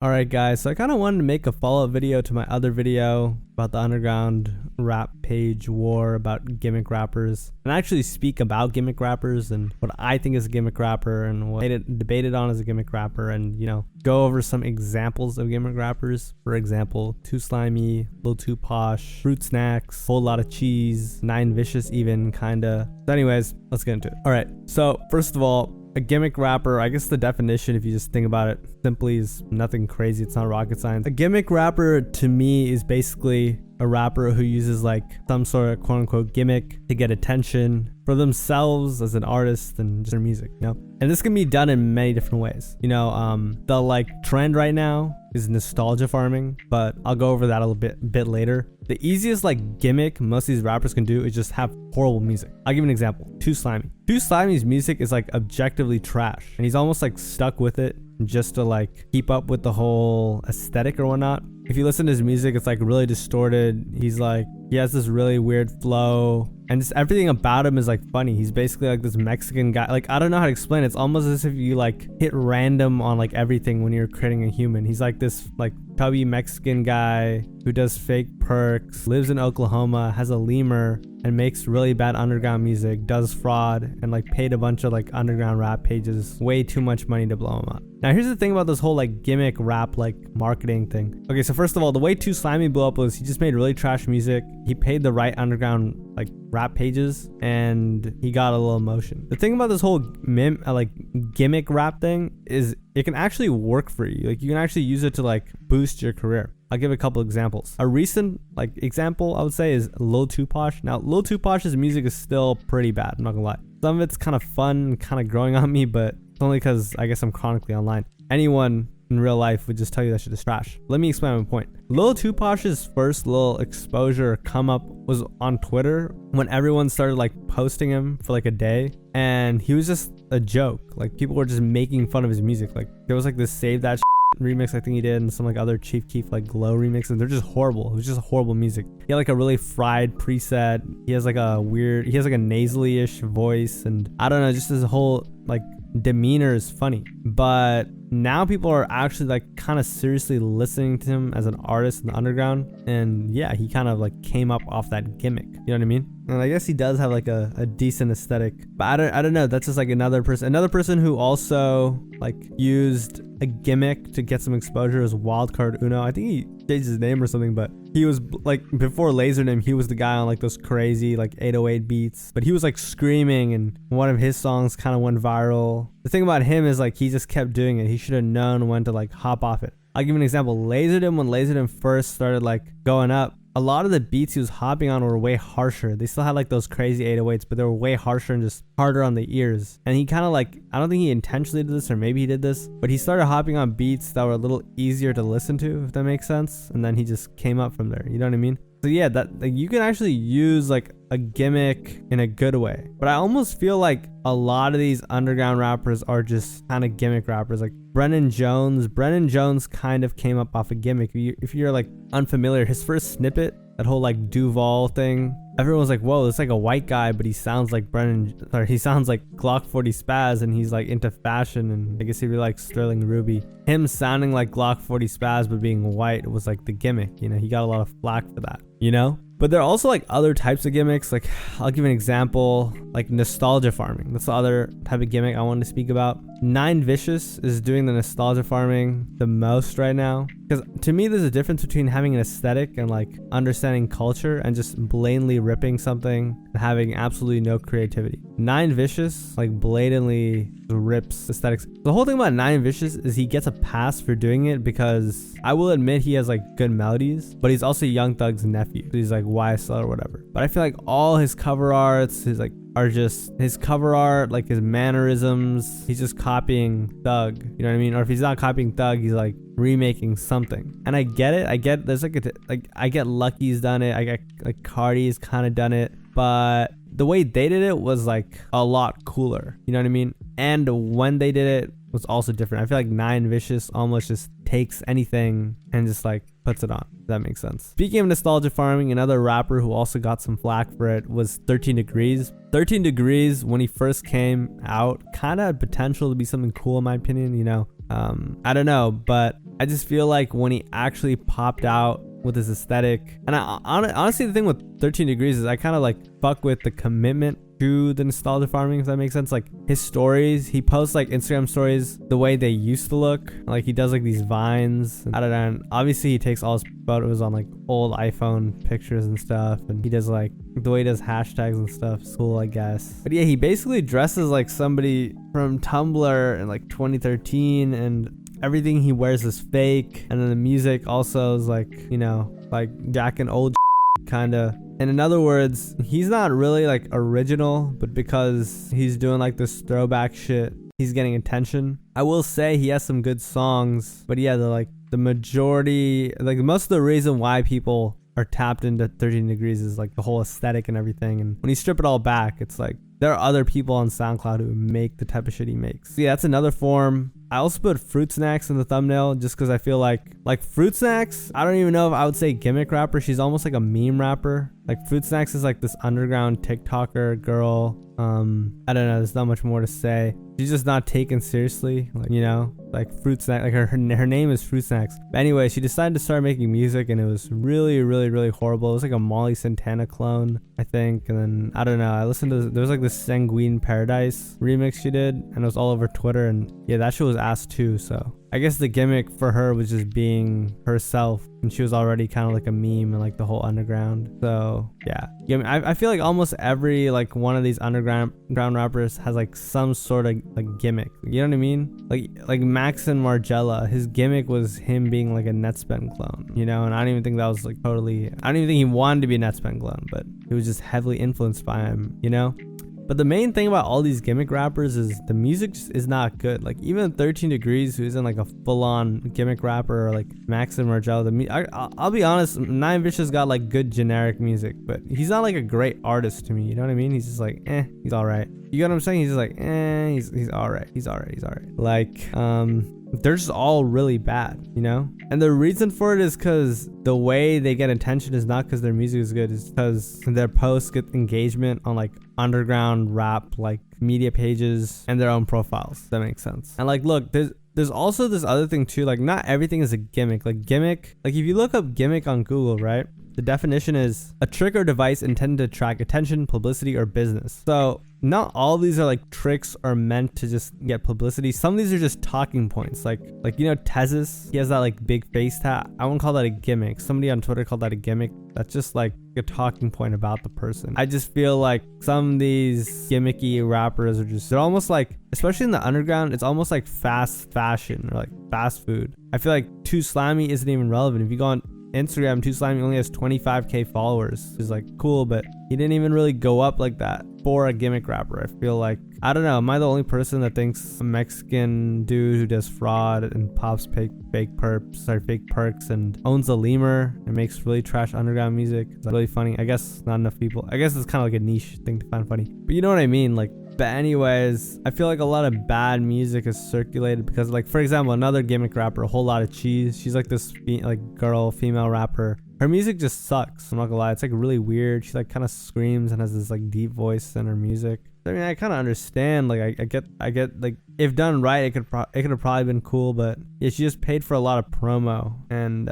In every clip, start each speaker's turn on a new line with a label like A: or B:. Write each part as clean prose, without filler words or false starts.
A: Alright guys, so I kind of wanted to make a follow-up video to my other video about the underground rap page war about gimmick rappers, and actually speak about gimmick rappers and what I think is a gimmick rapper and what I debated on as a gimmick rapper, and go over some examples of gimmick rappers. For example, Too Slimy, Lil Too Posh, Fruit Snacks, Whole Lot of Cheese, Nine Vicious even, kinda. So anyways, let's get into it. Alright, so first of all, a gimmick rapper, I guess the definition, if you just think about it simply, is nothing crazy. It's not rocket science. A gimmick rapper to me is basically a rapper who uses like some sort of quote unquote gimmick to get attention for themselves as an artist and just their music, And this can be done in many different ways. The like trend right now is nostalgia farming, but I'll go over that a little bit later. The easiest like gimmick most of these rappers can do is just have horrible music. I'll give you an example. Too Slimy. Too Slimy's music is like objectively trash, and he's almost like stuck with it just to like keep up with the whole aesthetic or whatnot. If you listen to his music, it's like really distorted. He has this really weird flow, and just everything about him is like funny. He's basically like this Mexican guy. Like, I don't know how to explain it. It's almost as if you like hit random on like everything when you're creating a human. He's like this like chubby Mexican guy who does fake perks, lives in Oklahoma, has a lemur, and makes really bad underground music, does fraud, and like paid a bunch of like underground rap pages way too much money to blow him up. Now here's the thing about this whole like gimmick rap like marketing thing. Okay, so first of all, the way Too Slimy blew up was he just made really trash music. He paid the right underground like rap pages, and he got a little emotion. The thing about this whole gimmick rap thing is it can actually work for you. Like, you can actually use it to like boost your career. I'll give a couple examples. A recent like example I would say is Lil Too Posh. Now Lil Too Posh's music is still pretty bad, I'm not gonna lie. Some of it's kind of fun, kind of growing on me, but it's only because I guess I'm chronically online. Anyone in real life would just tell you that shit is trash. Let me explain my point. Lil Too Posh's first little exposure come up was on Twitter when everyone started like posting him for like a day, and he was just a joke. Like, people were just making fun of his music. Like, there was like this Save That remix I think he did, and some like other Chief Keef like Glow remix, and they're just horrible. It was just horrible music. He had like a really fried preset. He has like a nasally-ish voice, and I don't know, just his whole like demeanor is funny. But now people are actually like kind of seriously listening to him as an artist in the underground, and yeah, he kind of like came up off that gimmick, you know what I mean? And I guess he does have like a decent aesthetic, but I don't know, that's just like another person who also like used a gimmick to get some exposure is Wildcard Uno. I think he changed his name or something, but he was like, before Laserdisc, he was the guy on like those crazy like 808 beats, but he was like screaming, and one of his songs kind of went viral. The thing about him is like he just kept doing it. He should have known when to like hop off it. I'll give you an example. Laserdisc, when Laserdisc first started like going up, a lot of the beats he was hopping on were way harsher. They still had like those crazy 808s, but they were way harsher and just harder on the ears. And he kind of like, I don't think he intentionally did this, or maybe he did this, but he started hopping on beats that were a little easier to listen to, if that makes sense. And then he just came up from there. You know what I mean? So yeah, that like, you can actually use like a gimmick in a good way. But I almost feel like a lot of these underground rappers are just kind of gimmick rappers. Like Brennan Jones kind of came up off a gimmick. If you're like unfamiliar, his first snippet, that whole like Duval thing, everyone's like, whoa, it's like a white guy, but he sounds like he sounds like Glock 40 Spaz, and he's like into fashion, and I guess he really likes Sterling Ruby. Him sounding like Glock 40 Spaz but being white was like the gimmick, he got a lot of flack for that, But there are also like other types of gimmicks. Like, I'll give an example, like nostalgia farming. That's the other type of gimmick I wanted to speak about. Nine Vicious is doing the nostalgia farming the most right now, because to me there's a difference between having an aesthetic and like understanding culture and just blatantly ripping something and having absolutely no creativity. Nine Vicious like blatantly rips aesthetics. The whole thing about Nine Vicious is he gets a pass for doing it because I will admit he has like good melodies, but he's also Young Thug's nephew. So he's like YSL or whatever. But I feel like all his cover arts, are just his cover art, like his mannerisms. He's just copying Thug, you know what I mean? Or if he's not copying Thug, he's like remaking something. And I get it. There's I get Lucky's done it. I get like Cardi's kind of done it, but the way they did it was like a lot cooler, you know what I mean? And when they did it was also different. I feel like Nine Vicious almost just takes anything and just like puts it on. If that makes sense. Speaking of nostalgia farming, another rapper who also got some flack for it was 13 Degrees. 13 Degrees, when he first came out, kind of had potential to be something cool in my opinion, I don't know, but I just feel like when he actually popped out with his aesthetic, and honestly, the thing with 13 Degrees is I kind of like fuck with the commitment to the nostalgia farming, if that makes sense. Like his stories, he posts like Instagram stories the way they used to look. Like he does like these vines. I don't know. And obviously he takes all his photos on like old iPhone pictures and stuff. And he does like the way he does hashtags and stuff. It's cool, I guess. But yeah, he basically dresses like somebody from Tumblr in like 2013, and everything he wears is fake. And then the music also is like, you know, like Jack and old kind of. And in other words, he's not really like original, but because he's doing like this throwback shit, he's getting attention. I will say he has some good songs, but yeah, the majority, like most of the reason why people are tapped into 13 Degrees is like the whole aesthetic and everything. And when you strip it all back, it's like there are other people on SoundCloud who make the type of shit he makes. So yeah, that's another form. I also put Fruit Snacks in the thumbnail just because I feel like Fruit Snacks, I don't even know if I would say gimmick rapper. She's almost like a meme rapper. Like Fruit Snacks is like this underground TikToker girl. I don't know, there's not much more to say. She's just not taken seriously, like, you know, like Fruit Snack, like her name is Fruit Snacks. But anyway, she decided to start making music, and it was really, really, really horrible. It was like a Molly Santana clone, I think. And then I don't know, I listened to there was like this Sanguine Paradise remix she did, and it was all over Twitter, and yeah, that shit was ass too. So I guess the gimmick for her was just being herself, and she was already kind of like a meme and like the whole underground. So yeah, I feel like almost every like one of these underground rappers has like some sort of like gimmick. You know what I mean? Like Max and Margella, his gimmick was him being like a Netspend clone, you know. And I don't even think that was like totally. I don't even think he wanted to be a Netspend clone, but it was just heavily influenced by him, you know. But the main thing about all these gimmick rappers is the music just is not good. Like even 13 Degrees, who isn't like a full-on gimmick rapper, or like Max and Margella, I'll be honest, Nine Vicious got like good generic music, but he's not like a great artist to me. You know what I mean? He's just like, he's all right. You get what I'm saying? He's just like, he's all right. He's all right. Like, they're just all really bad, you know? And the reason for it is because the way they get attention is not because their music is good, it's because their posts get engagement on like underground rap, like media pages and their own profiles. That makes sense. And like, look, there's also this other thing too, like not everything is a gimmick. Like if you look up gimmick on Google, right? The definition is a trick or device intended to attract attention, publicity, or business. So not all of these are like tricks or meant to just get publicity. Some of these are just talking points. Like you know, Tezis, he has that like big face tat. I wouldn't call that a gimmick. Somebody on Twitter called that a gimmick. That's just like a talking point about the person. I just feel like some of these gimmicky rappers are just, they're almost like, especially in the underground, it's almost like fast fashion or like fast food. I feel like Too Slimy isn't even relevant. If you go on Instagram, Too Slimy only has 25k followers. It's like cool, but he didn't even really go up like that for a gimmick rapper. I feel like, I don't know, am I the only person that thinks a Mexican dude who does fraud and pops fake perks and owns a lemur and makes really trash underground music? It's really funny. I guess not enough people. I guess it's kind of like a niche thing to find funny, but you know what I mean? Like, but anyways, I feel like a lot of bad music is circulated because, like, for example, another gimmick rapper, A Whole Lot of Cheese. She's like this female rapper. Her music just sucks. I'm not gonna lie. It's like really weird. She like kind of screams and has this like deep voice in her music. I mean, I kind of understand. Like, I get like, if done right, it could have probably been cool. But yeah, she just paid for a lot of promo, and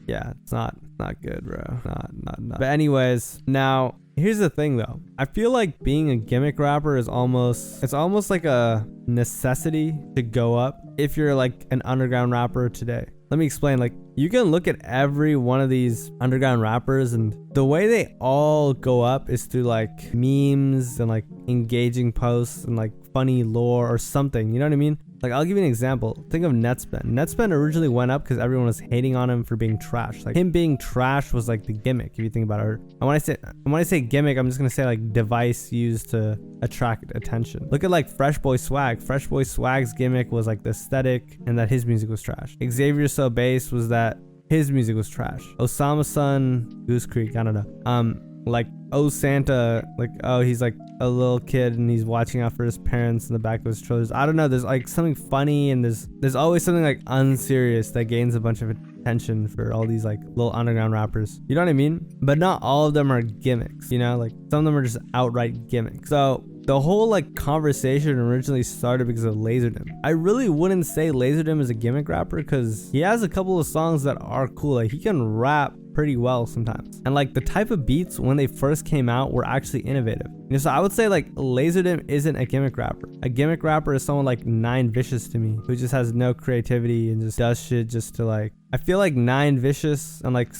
A: yeah, it's not good, bro. Not. But anyways, now here's the thing though. I feel like being a gimmick rapper is almost like a necessity to go up if you're like an underground rapper today. Let me explain. Like, you can look at every one of these underground rappers, and the way they all go up is through like memes and like engaging posts and like funny lore or something. You know what I mean? Like, I'll give you an example. Think of Netspend. Netspend originally went up because everyone was hating on him for being trash. Like, him being trash was like the gimmick, if you think about it. And when I say gimmick, I'm just gonna say like device used to attract attention. Look at like Fresh Boy Swag. Fresh Boy Swag's gimmick was like the aesthetic and that his music was trash. Xavier So Bass was that his music was trash. Osama Sun, Goose Creek, I don't know. Like, oh Santa, like, oh, he's like a little kid and he's watching out for his parents in the back of his shoulders. I don't know, there's like something funny, and there's always something like unserious that gains a bunch of attention for all these like little underground rappers. You know what I mean? But not all of them are gimmicks, you know? Like, some of them are just outright gimmicks. So the whole like conversation originally started because of Laserdimp. I really wouldn't say Laserdimp is a gimmick rapper because he has a couple of songs that are cool. Like he can rap pretty well sometimes, and like the type of beats when they first came out were actually innovative. So I would say like Laserdimp isn't a gimmick rapper. A gimmick rapper is someone like Nine Vicious to me, who just has no creativity and just does shit just to like. I feel like Nine Vicious and like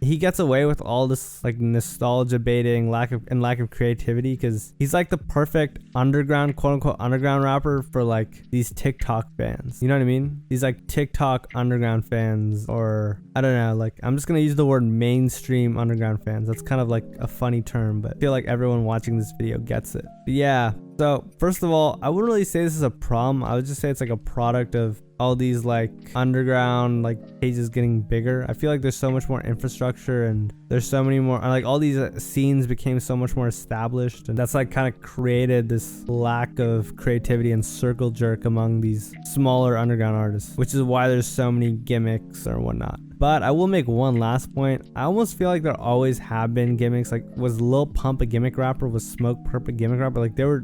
A: he gets away with all this like nostalgia baiting, lack of creativity, because he's like the perfect underground, quote unquote underground rapper for like these TikTok fans. You know what I mean? These like TikTok underground fans, or I don't know, like I'm just gonna use the word mainstream underground fans. That's kind of like a funny term, but I feel like everyone watching this video gets it. But yeah, so first of all, I wouldn't really say this is a problem. I would just say it's like a product of all these like underground like pages getting bigger. I feel like there's so much more infrastructure and there's so many more, like all these scenes became so much more established, and that's like kind of created this lack of creativity and circle jerk among these smaller underground artists, which is why there's so many gimmicks or whatnot. But I will make one last point. I almost feel like there always have been gimmicks. Like, was Lil Pump a gimmick rapper? Was Smoke Perp a gimmick rapper? Like, they were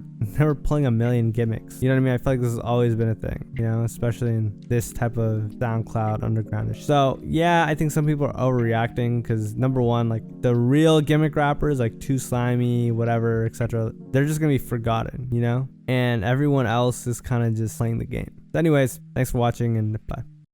A: pulling a million gimmicks. You know what I mean? I feel like this has always been a thing, you know, especially in this type of SoundCloud undergroundish. So yeah, I think some people are overreacting because number one, like the real gimmick rappers like Too Slimy, whatever, etc., they're just gonna be forgotten, you know? And everyone else is kind of just playing the game. So anyways, thanks for watching and bye.